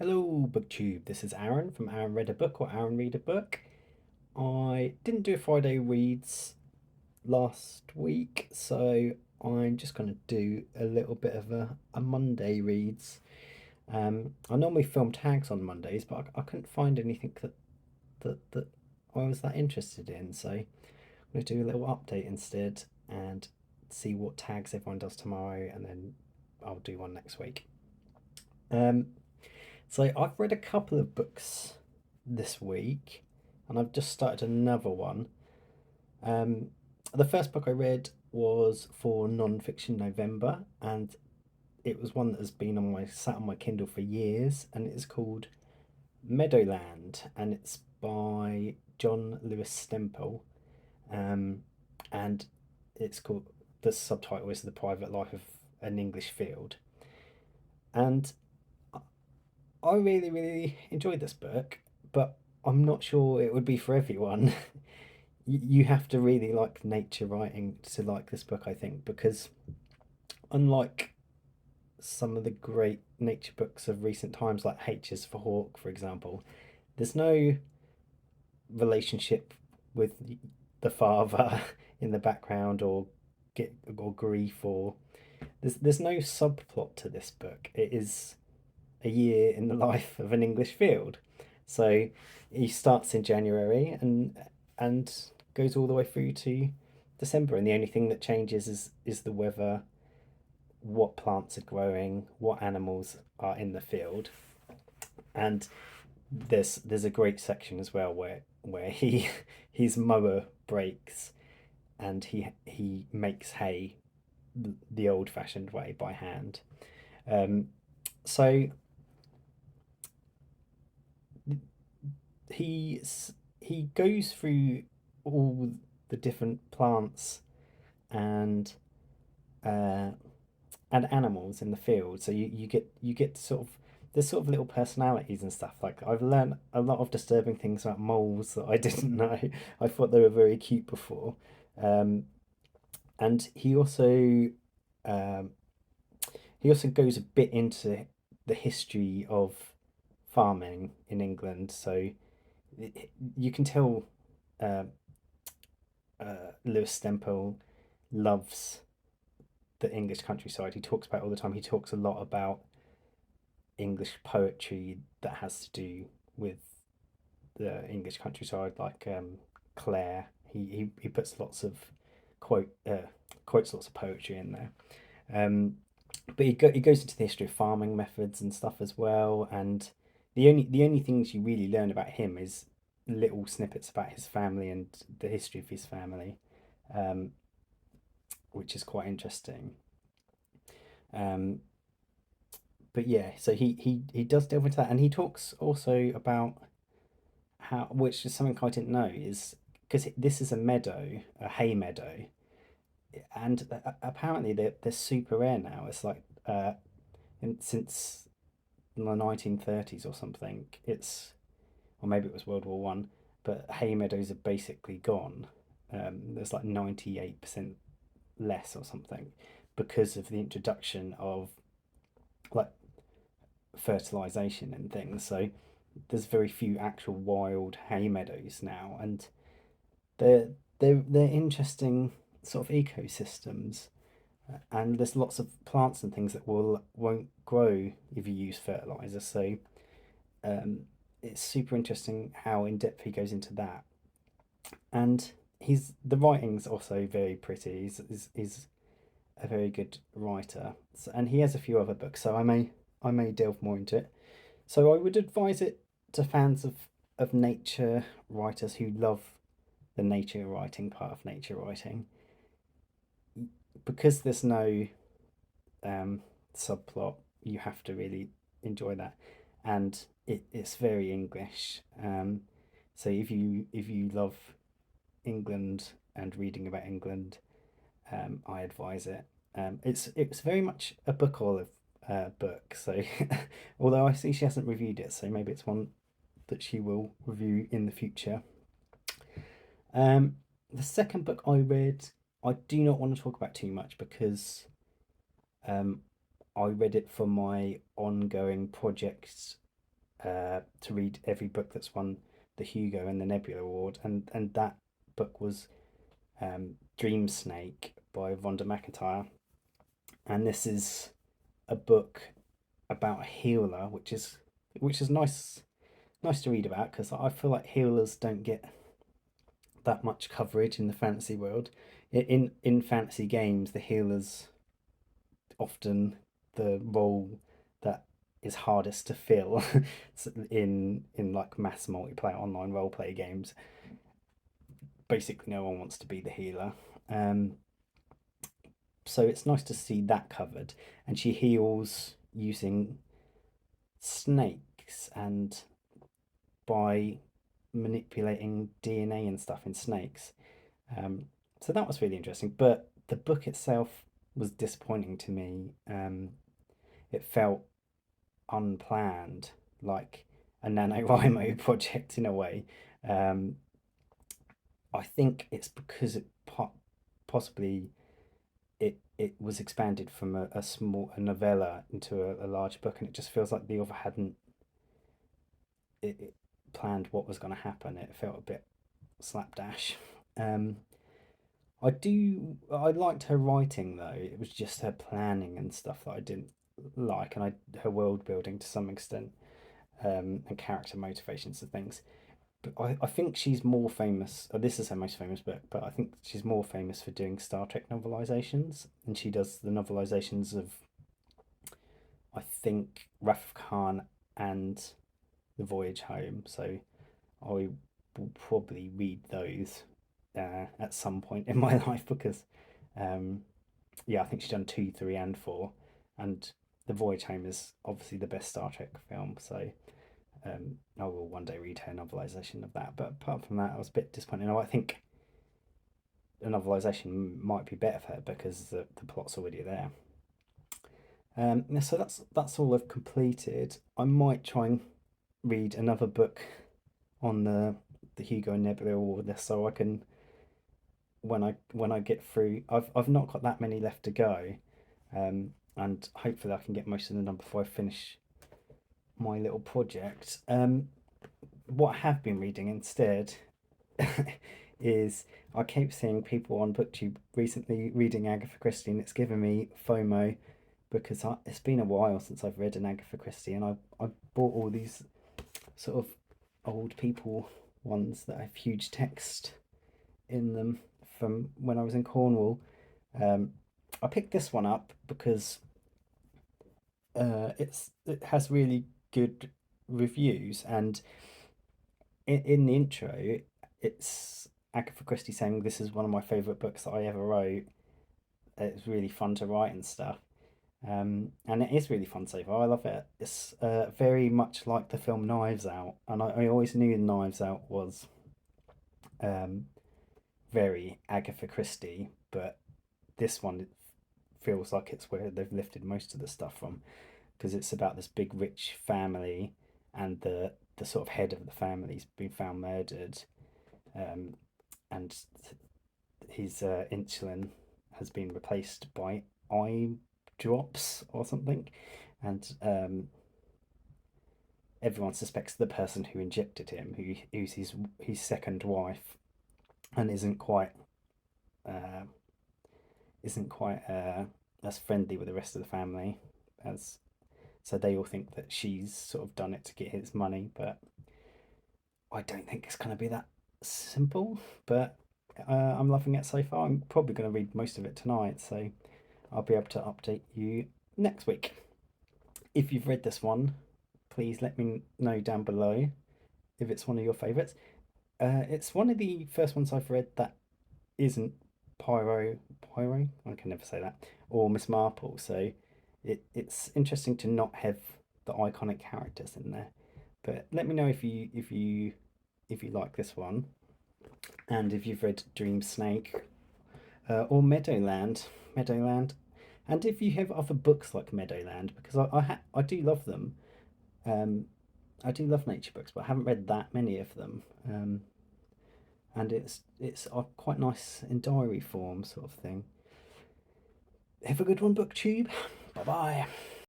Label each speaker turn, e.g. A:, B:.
A: Hello, BookTube. This is Aaron from Aaron Read a Book or Aaron Read a Book. I didn't do a Friday reads last week, so I'm just going to do a little bit of a Monday reads. I normally film tags on Mondays, but I couldn't find anything that I was that interested in, so I'm going to do a little update instead and see what tags everyone does tomorrow, and then I'll do one next week. Um, So I've read a couple of books this week, and I've just started another one. Um, the first book I read was for non-fiction November, and it was one that has been on my sat on my Kindle for years, and it's called Meadowland, and it's by John Lewis-Stempel, um, and it's called the subtitle is The Private Life of an English Field, and I really enjoyed this book, but I'm not sure it would be for everyone. You have to really like nature writing to like this book, I think, because unlike some of the great nature books of recent times, like H is for Hawk, for example, there's no relationship with the father in the background or grief or there's no subplot to this book. It is a year in the life of an English field. So he starts in January and goes all the way through to December, and the only thing that changes is the weather, what plants are growing, what animals are in the field, and there's a great section as well where he his mower breaks and he makes hay the old fashioned way by hand. Um, so he's he goes through all the different plants and uh, and animals in the field. So you get sort of there's sort of little personalities and stuff. Like I've learned a lot of disturbing things about moles that I didn't know. I thought they were very cute before. Um, and um, he also goes a bit into the history of farming in England. So you can tell uh, Lewis-Stempel loves the English countryside. He talks about it all the time. He talks a lot about English poetry that has to do with the English countryside, like Clare. He puts lots of quote quotes lots of poetry in there. Um, but he goes into the history of farming methods and stuff as well. And the only things you really learn about him is little snippets about his family and the history of his family, um, which is quite interesting. Um, but yeah, so he does delve into that, and he talks also about how, which is something I didn't know, is because this is a meadow, a hay meadow, and apparently they're super rare now. It's like since the 1930s or something. Or maybe it was World War I, but hay meadows are basically gone. There's like 98% less or something because of the introduction of like fertilization and things. So there's very few actual wild hay meadows now, and they're they're interesting sort of ecosystems. And there's lots of plants and things that won't grow if you use fertilizer. So um, it's super interesting how in depth he goes into that. And the writing's also very pretty. He's a very good writer, so, and he has a few other books. So I may delve more into it. So I would advise it to fans of nature writers who love the nature writing part of nature writing, because there's no subplot. You have to really enjoy that, and it's very English. So if you love England and reading about England, I advise it. It's very much a book olive book. So although I see she hasn't reviewed it, so maybe it's one that she will review in the future. Um, the second book I read, I do not want to talk about too much because um, I read it for my ongoing project to read every book that's won the Hugo and the Nebula Award, and that book was Dreamsnake by Vonda McIntyre, and this is a book about a healer, which is nice to read about because I feel like healers don't get that much coverage in the fantasy world. In fantasy games, the healer's often the role that is hardest to fill in like mass multiplayer online role play games. Basically, no one wants to be the healer. Um, so it's nice to see that covered, and she heals using snakes and by manipulating DNA and stuff in snakes. Um, so that was really interesting. But the book itself was disappointing to me. It felt unplanned, like a NaNoWriMo project in a way. Um, I think it's because possibly it was expanded from a small a novella into a large book, and it just feels like the author hadn't it planned what was going to happen. It felt a bit slapdash. Um, I liked her writing though. It was just her planning and stuff that I didn't like, and her world building to some extent, and character motivations and things. But I think she's more famous. This is her most famous book, but I think she's more famous for doing Star Trek novelizations, and she does the novelizations of I think Wrath of Khan and The Voyage Home. So I will probably read those at some point in my life because, um, yeah, I think she's done two, three, and four, and The Voyage Home is obviously the best Star Trek film. So I will one day read her novelization of that. But apart from that, I was a bit disappointed. I think a novelization might be better for her because the plot's already there. So that's all I've completed. I might try and read another book on the Hugo and Nebula Award list so I can when I get through. I've not got that many left to go, and hopefully I can get most of them done before I finish my little project. What I have been reading instead is I keep seeing people on BookTube recently reading Agatha Christie, and it's given me FOMO because it's been a while since I've read an Agatha Christie, and I bought all these sort of old people ones that have huge text in them from when I was in Cornwall. Um, I picked this one up because it has really good reviews, and in the intro, it's Agatha Christie saying this is one of my favourite books that I ever wrote. It's really fun to write and stuff. And it is really fun so far. I love it. It's very much like the film Knives Out, and I always knew Knives Out was um, very Agatha Christie, but this one feels like it's where they've lifted most of the stuff from because it's about this big rich family and the sort of head of the family's been found murdered, um, and his insulin has been replaced by eye drops or something, and everyone suspects the person who injected him, who's his second wife, and uh, isn't quite as friendly with the rest of the family as. So they all think that she's sort of done it to get his money, but I don't think it's going to be that simple. But I'm loving it so far. I'm probably going to read most of it tonight, so I'll be able to update you next week. If you've read this one, please let me know down below if it's one of your favourites. It's one of the first ones I've read that isn't Pyro. I can never say that, or Miss Marple. So it's interesting to not have the iconic characters in there. But let me know if you like this one, and if you've read Dreamsnake or Meadowland, and if you have other books like Meadowland, because I do love them. Um, I do love nature books, but I haven't read that many of them. And it's quite nice in diary form sort of thing. Have a good one, BookTube. Bye bye.